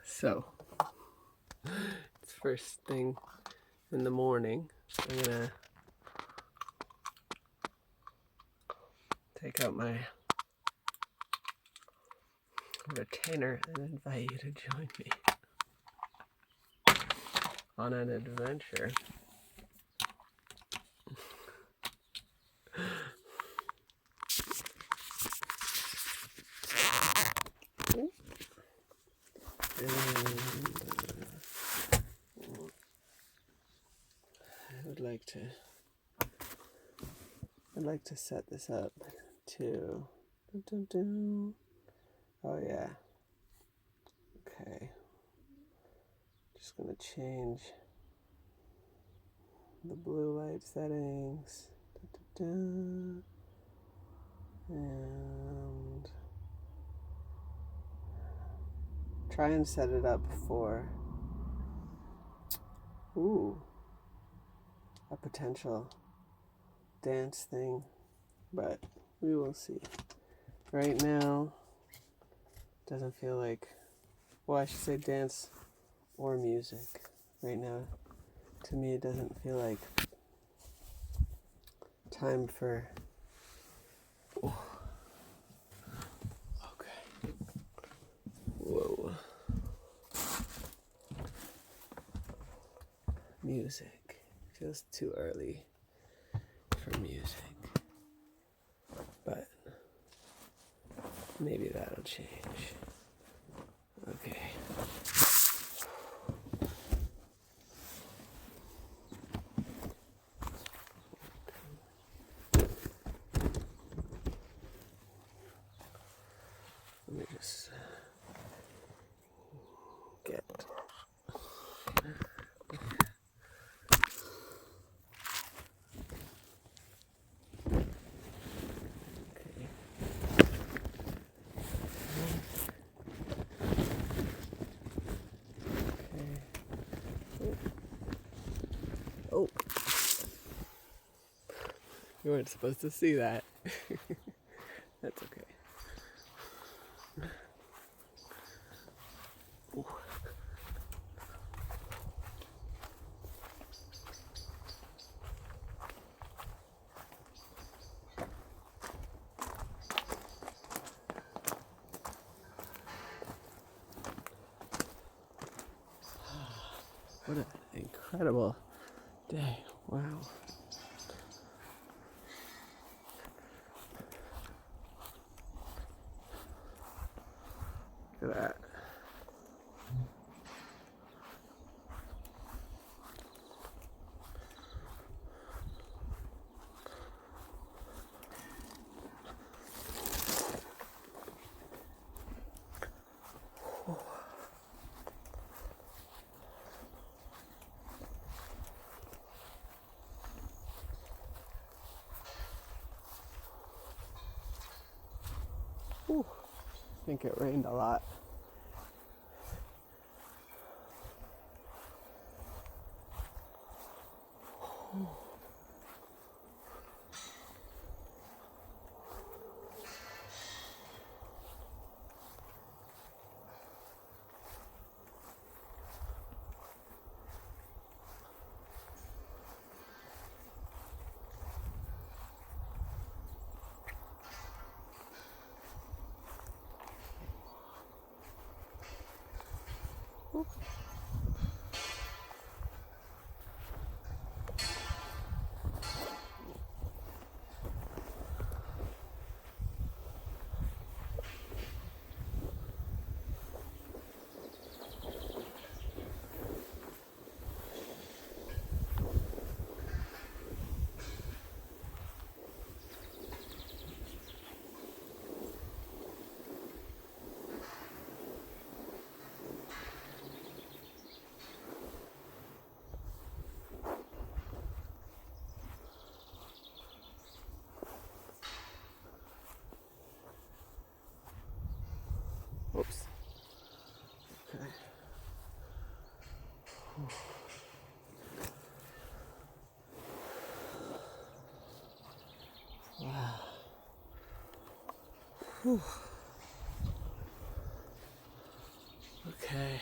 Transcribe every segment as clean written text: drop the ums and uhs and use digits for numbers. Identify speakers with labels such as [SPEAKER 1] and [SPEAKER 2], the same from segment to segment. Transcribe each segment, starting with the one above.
[SPEAKER 1] So, it's first thing in the morning. I'm gonna take out my retainer and invite you to join me on an adventure. And I'd like to set this up to oh yeah. Okay. Just gonna change the blue light settings. And try and set it up for a potential dance thing, but we will see. Right now, doesn't feel like, well, I should say dance or music. Right now, to me, it doesn't feel like time for. Okay. Whoa. Music. Feels too early for music. But maybe that'll change. Okay. Let me just get. Oh, you weren't supposed to see that. That's okay. Ooh. What an incredible day. Wow. Look at that. Ooh, I think it rained a lot. Ooh. Oops. Okay. Wow. Whew. Okay.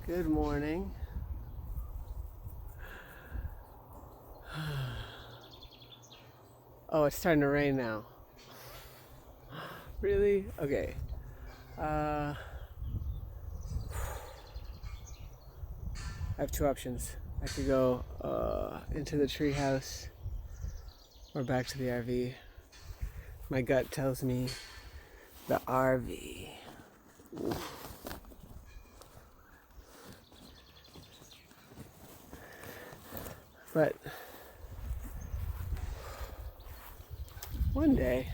[SPEAKER 1] Good morning. Oh, it's starting to rain now. Really? Okay. I have two options. I could go into the treehouse or back to the RV. My gut tells me the RV. But one day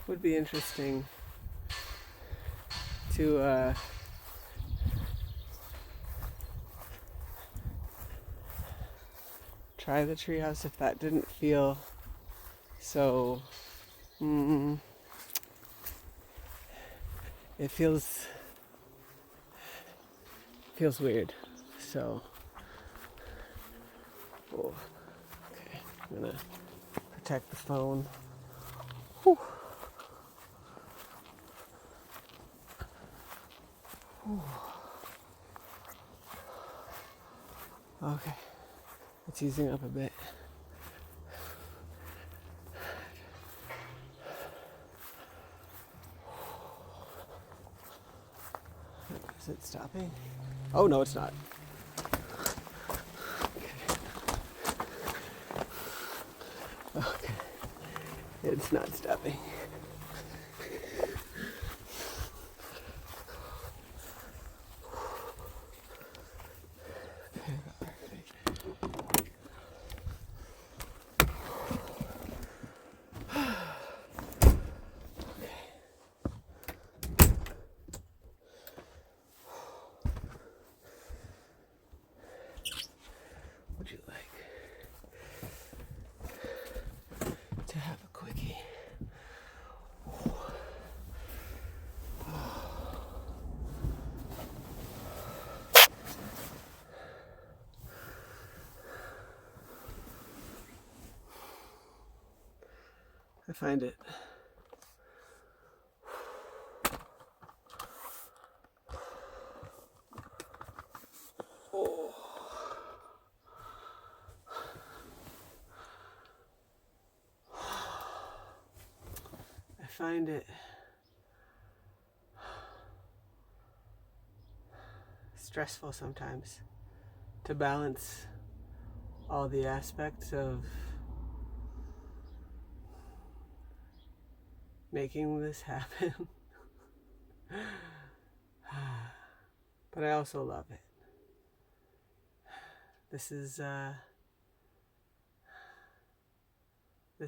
[SPEAKER 1] would be interesting to try the treehouse if that didn't feel so. It feels weird. So, okay, I'm gonna protect the phone. Whew. Okay, it's easing up a bit. Is it stopping? Oh no, it's not. Okay, it's not stopping. Would you like to have a quickie? I find it stressful sometimes to balance all the aspects of making this happen. But I also love it. This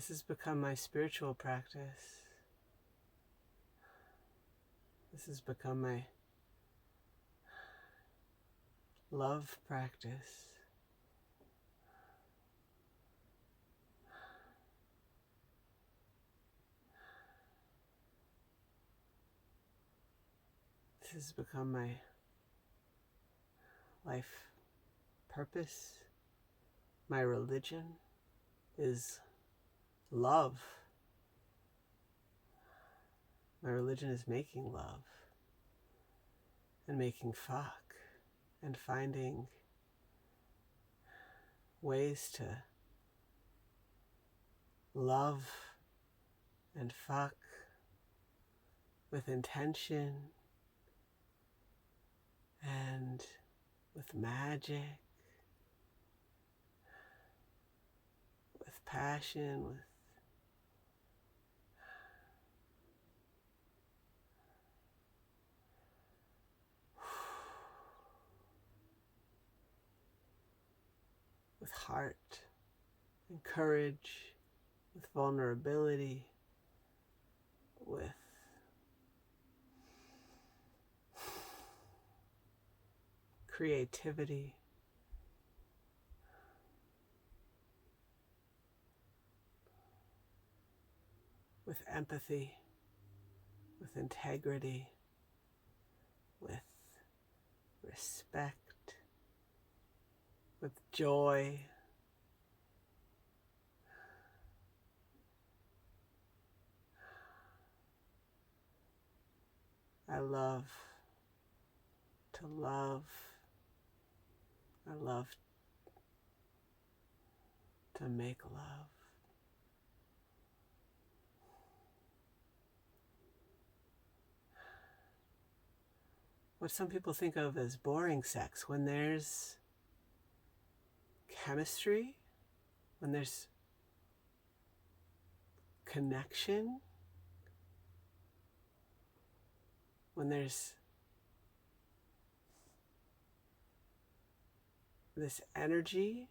[SPEAKER 1] has become my spiritual practice. This has become my love practice. This has become my life purpose. My religion is love. My religion is making love and making fuck and finding ways to love and fuck with intention and with magic, with passion, with heart and courage, with vulnerability, with creativity, with empathy, with integrity, with respect, with joy, I love to love. I love to make love. What some people think of as boring sex, when there's chemistry, when there's connection, when there's this energy,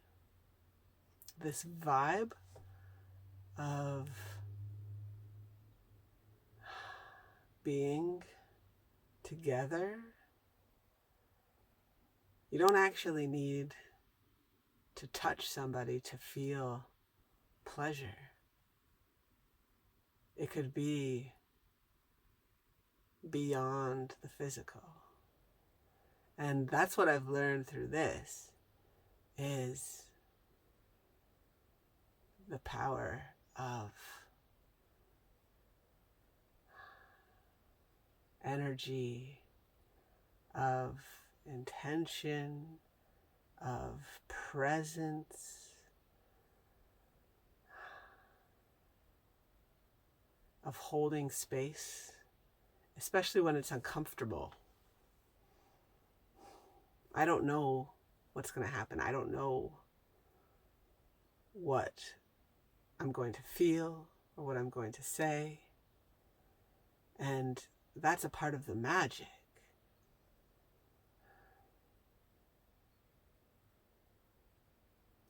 [SPEAKER 1] this vibe of being together, you don't actually need to touch somebody to feel pleasure. It could be beyond the physical. And that's what I've learned through this, is the power of energy, of intention, of presence, of holding space, especially when it's uncomfortable. I don't know what's going to happen. I don't know what I'm going to feel or what I'm going to say. And that's a part of the magic.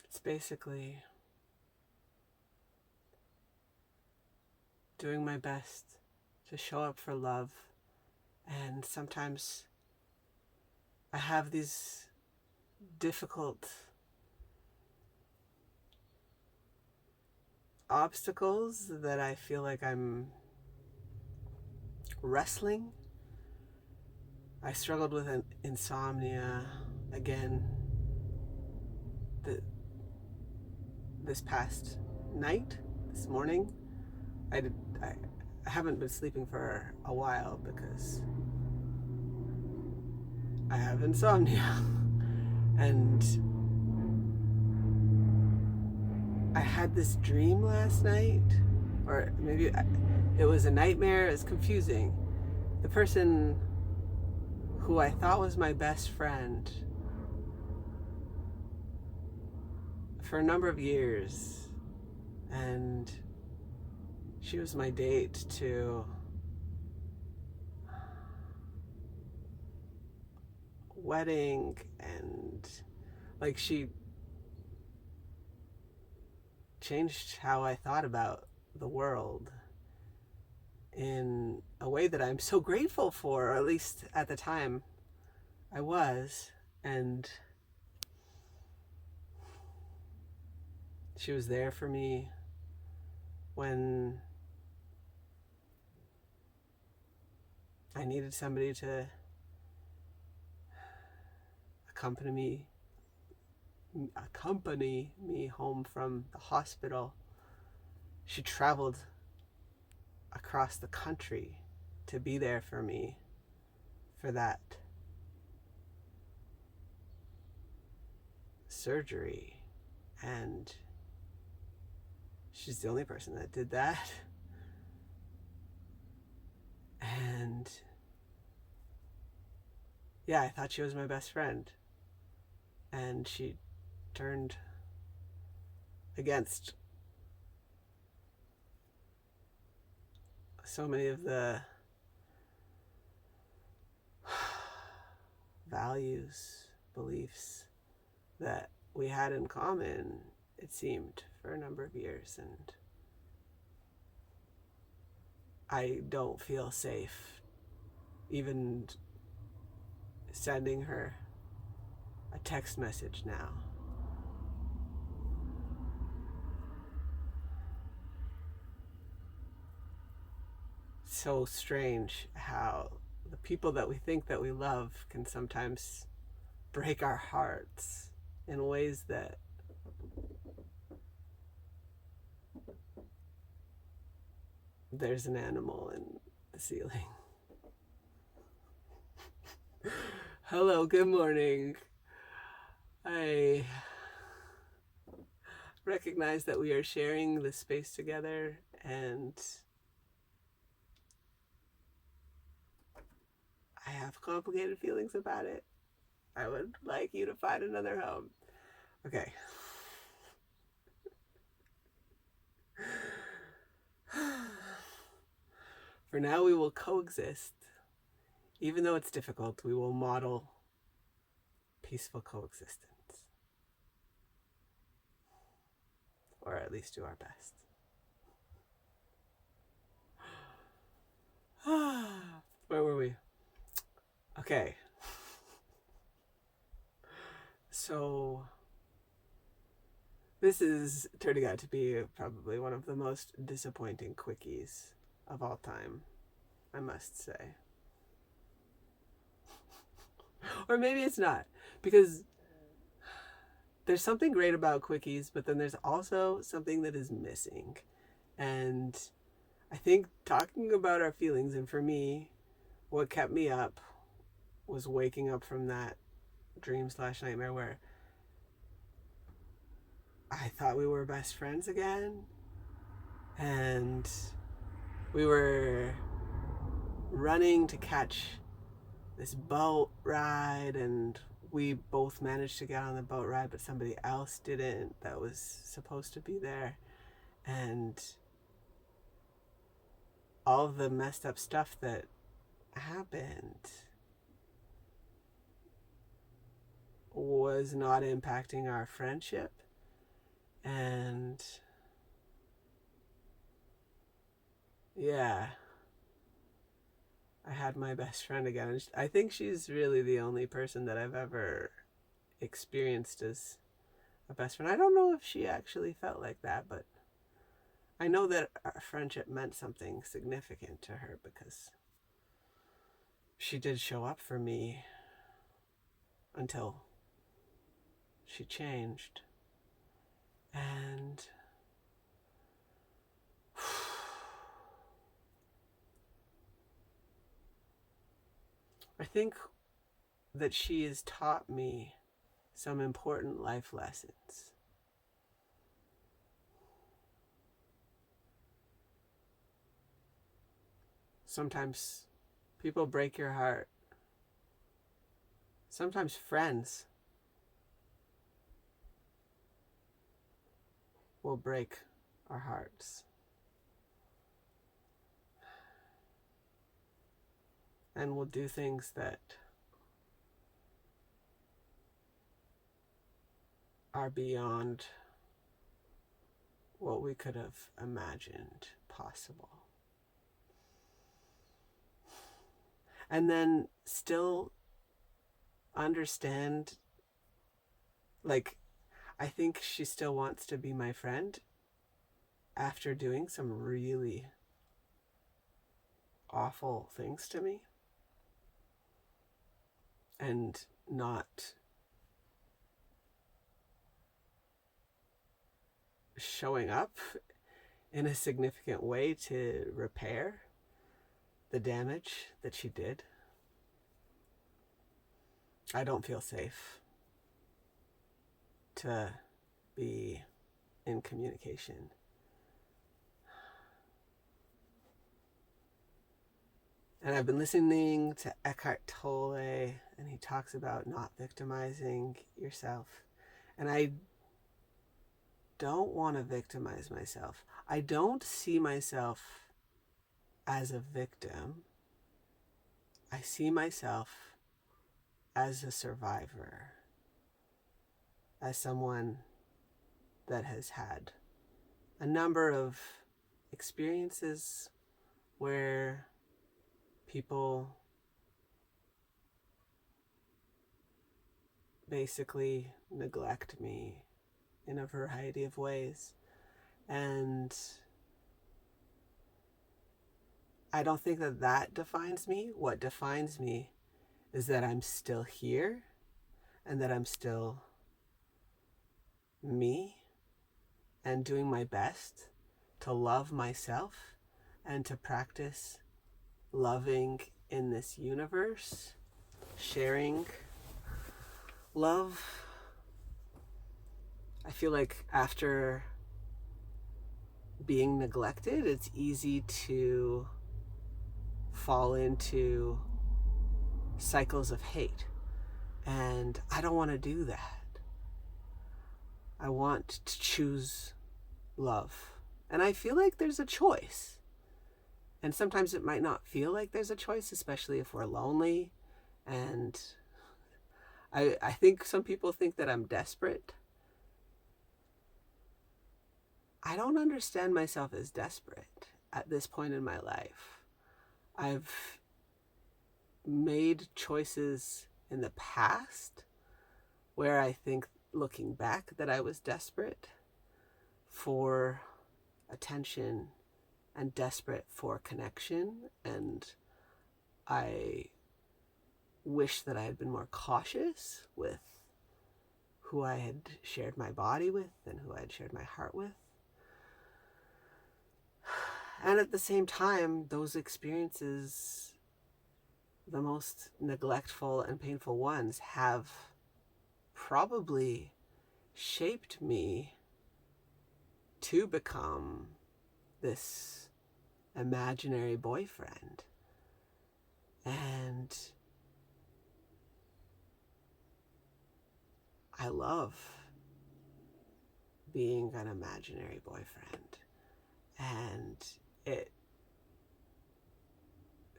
[SPEAKER 1] It's basically doing my best to show up for love. And sometimes I have these difficult obstacles that I feel like I'm wrestling. I struggled with an insomnia again this past night, this morning. I haven't been sleeping for a while because I have insomnia. And I had this dream last night, or maybe it was a nightmare. It's confusing. The person who I thought was my best friend for a number of years, and she was my date to wedding, and like she changed how I thought about the world in a way that I'm so grateful for, or at least at the time I was. And she was there for me when I needed somebody to accompany me home from the hospital. She traveled across the country to be there for me for that surgery, and she's the only person that did that. And yeah, I thought she was my best friend, and she turned against so many of the values, beliefs that we had in common, it seemed, for a number of years. And I don't feel safe even sending her a text message now. So strange how the people that we think that we love can sometimes break our hearts in ways that there's an animal in the ceiling. Hello, good morning. I recognize that we are sharing this space together, and I have complicated feelings about it. I would like you to find another home. Okay. For now, we will coexist. Even though it's difficult, we will model peaceful coexistence. Or at least do our best. Where were we? Okay. So, this is turning out to be probably one of the most disappointing quickies of all time, I must say. Or maybe it's not, because there's something great about quickies, but then there's also something that is missing. And I think talking about our feelings, and for me, what kept me up was waking up from that dream/nightmare where I thought we were best friends again, and we were running to catch this boat ride, and we both managed to get on the boat ride, but somebody else didn't that was supposed to be there. And all of the messed up stuff that happened was not impacting our friendship. And yeah, I had my best friend again. I think she's really the only person that I've ever experienced as a best friend. I don't know if she actually felt like that, but I know that our friendship meant something significant to her because she did show up for me until she changed. And I think that she has taught me some important life lessons. Sometimes people break your heart. Sometimes friends will break our hearts. And will do things that are beyond what we could have imagined possible. And then still understand, like, I think she still wants to be my friend after doing some really awful things to me and not showing up in a significant way to repair the damage that she did. I don't feel safe to be in communication. And I've been listening to Eckhart Tolle, and he talks about not victimizing yourself. And I don't want to victimize myself. I don't see myself as a victim. I see myself as a survivor, as someone that has had a number of experiences where people basically neglect me in a variety of ways. And I don't think that that defines me. What defines me is that I'm still here and that I'm still me and doing my best to love myself and to practice loving in this universe, sharing Love, I feel like after being neglected, it's easy to fall into cycles of hate. And I don't want to do that. I want to choose love. And I feel like there's a choice. And sometimes it might not feel like there's a choice, especially if we're lonely. And I think some people think that I'm desperate. I don't understand myself as desperate at this point in my life. I've made choices in the past where I think, looking back, that I was desperate for attention and desperate for connection, and I wish that I had been more cautious with who I had shared my body with and who I had shared my heart with. And at the same time, those experiences, the most neglectful and painful ones, have probably shaped me to become this imaginary boyfriend. And I love being an imaginary boyfriend. And it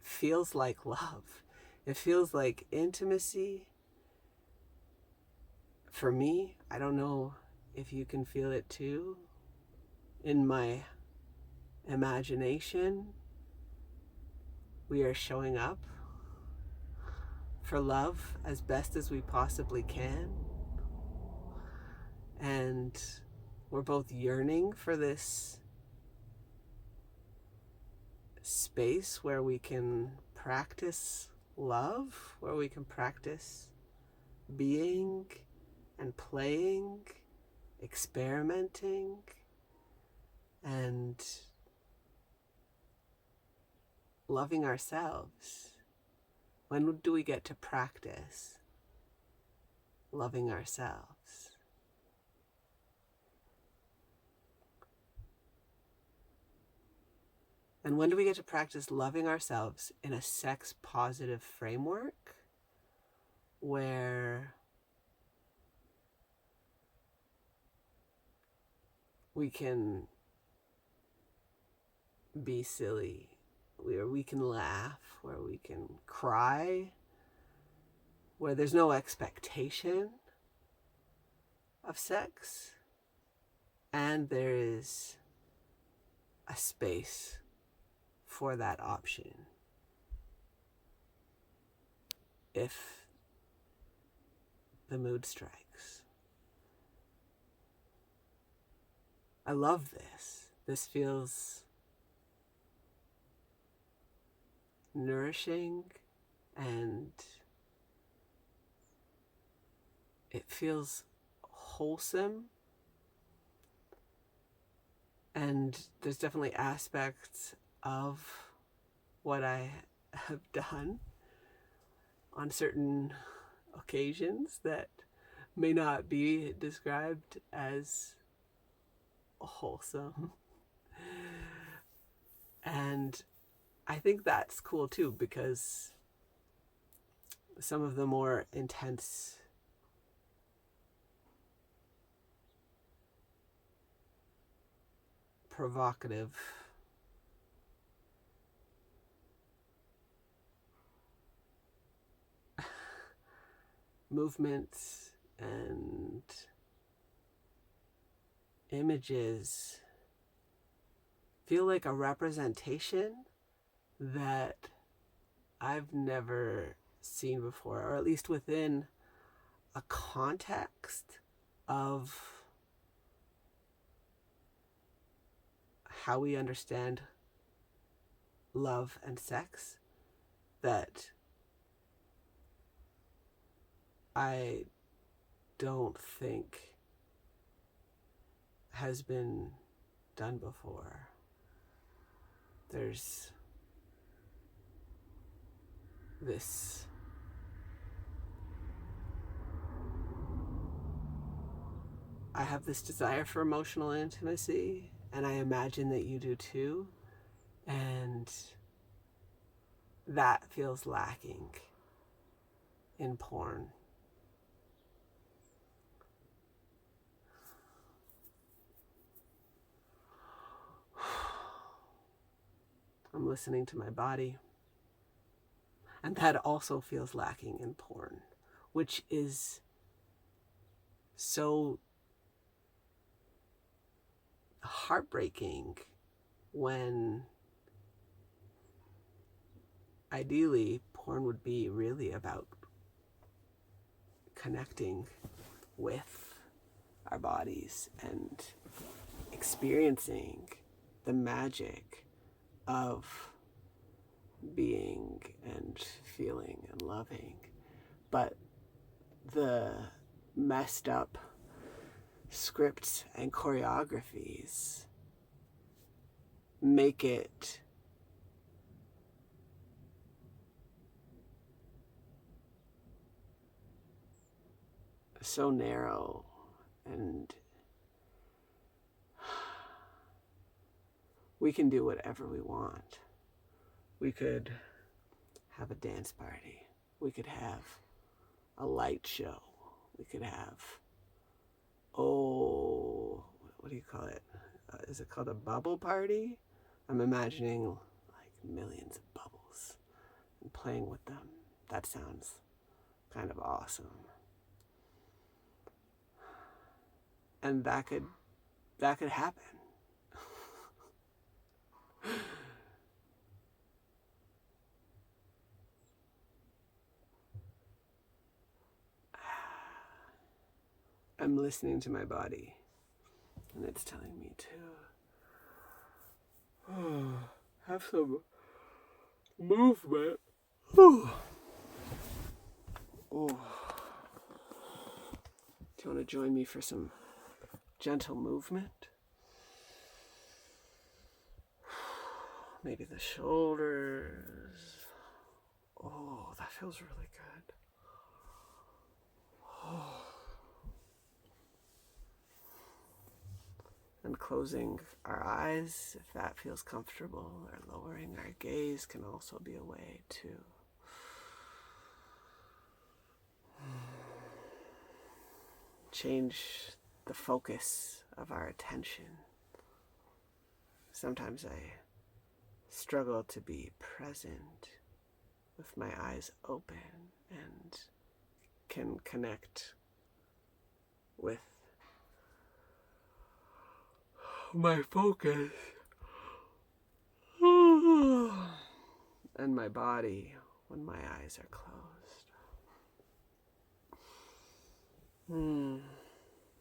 [SPEAKER 1] feels like love. It feels like intimacy. For me, I don't know if you can feel it too. In my imagination, we are showing up for love as best as we possibly can. And we're both yearning for this space where we can practice love, where we can practice being and playing, experimenting, and loving ourselves. When do we get to practice loving ourselves? And when do we get to practice loving ourselves in a sex positive framework where we can be silly, where we can laugh, where we can cry, where there's no expectation of sex, and there is a space for that option if the mood strikes. I love this. This feels nourishing, and it feels wholesome. And there's definitely aspects of what I have done on certain occasions that may not be described as wholesome. And I think that's cool too, because some of the more intense provocative movements and images feel like a representation that I've never seen before, or at least within a context of how we understand love and sex, that I don't think has been done before. There's this I have this desire for emotional intimacy, and I imagine that you do too, and that feels lacking in porn. I'm listening to my body, and that also feels lacking in porn, which is so heartbreaking when ideally porn would be really about connecting with our bodies and experiencing the magic of being and feeling and loving. But the messed up scripts and choreographies make it so narrow, and we can do whatever we want. We could have a dance party. We could have a light show. We could have, what do you call it? Is it called a bubble party? I'm imagining like millions of bubbles and playing with them. That sounds kind of awesome. And that could happen. I'm listening to my body, and it's telling me to have some movement. Oh. Do you want to join me for some gentle movement? Maybe the shoulders. Oh, that feels really good. Oh. And closing our eyes, if that feels comfortable, or lowering our gaze can also be a way to change the focus of our attention. Sometimes I struggle to be present with my eyes open and can connect with my focus and my body when my eyes are closed.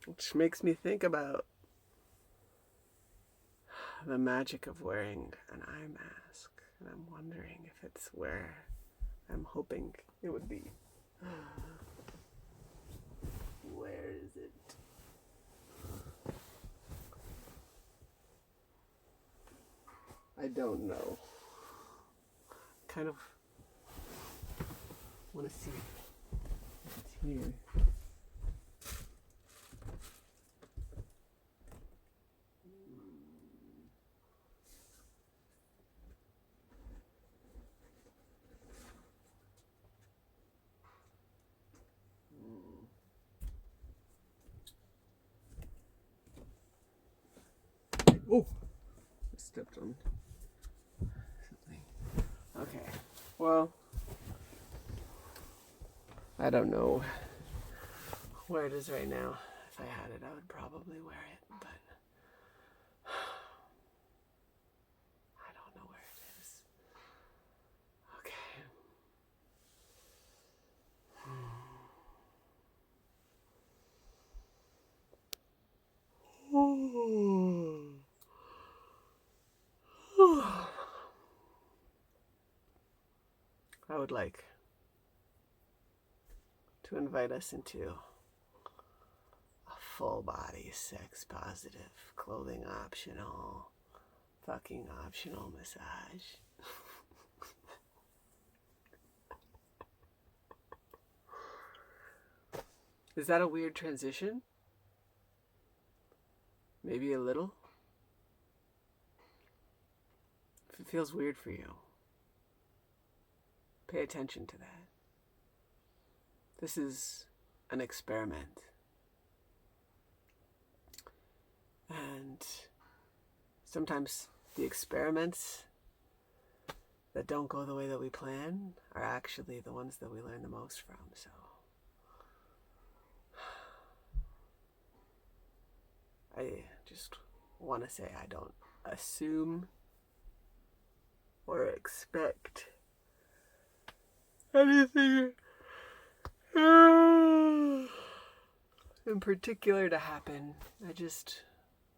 [SPEAKER 1] Which makes me think about the magic of wearing an eye mask, and I'm wondering if it's where I'm hoping it would be. Where is it? I don't know. Kind of want to see if it's here. Oh, I stepped on something. Okay, well, I don't know where it is right now. If I had it, I would probably wear it, but I don't know where it is. Okay. I would like to invite us into a full body, sex positive, clothing optional, fucking optional massage. Is that a weird transition? maybe a little. If it feels weird for you, pay attention to that. This is an experiment. And sometimes the experiments that don't go the way that we plan are actually the ones that we learn the most from. So I just want to say I don't assume or expect anything in particular to happen. I just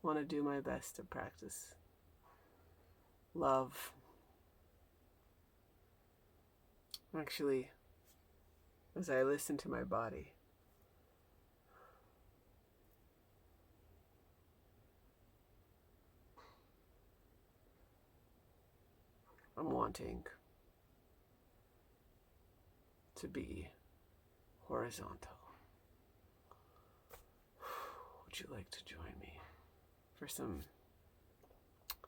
[SPEAKER 1] want to do my best to practice love. Actually, as I listen to my body, I'm wanting to be horizontal. Would you like to join me for some